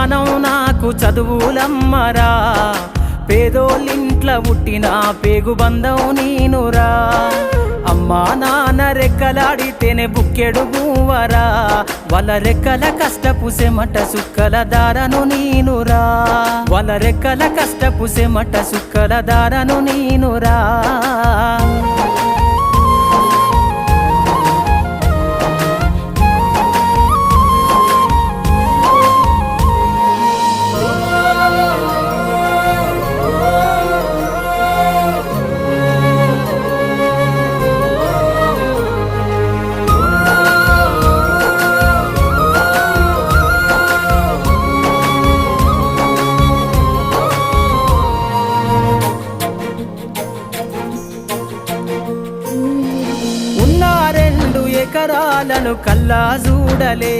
ప్రాణం నాకు చదువులమ్మరా, పేదోళ్ళింట్ల పుట్టిన పేగు బంధం నీనురా. అమ్మా నాన్న రెక్కలాడితేనే బుక్కెడు బూవరా, వాళ్ళ రెక్కల కష్టపు సెమట సుక్కల దారను నీనురా, వాళ్ళ రెక్కల కష్టపు సెమట సుక్కల దారను నీనురా. ఉన్న 2 ఎకరాలను కల్లా చూడలే.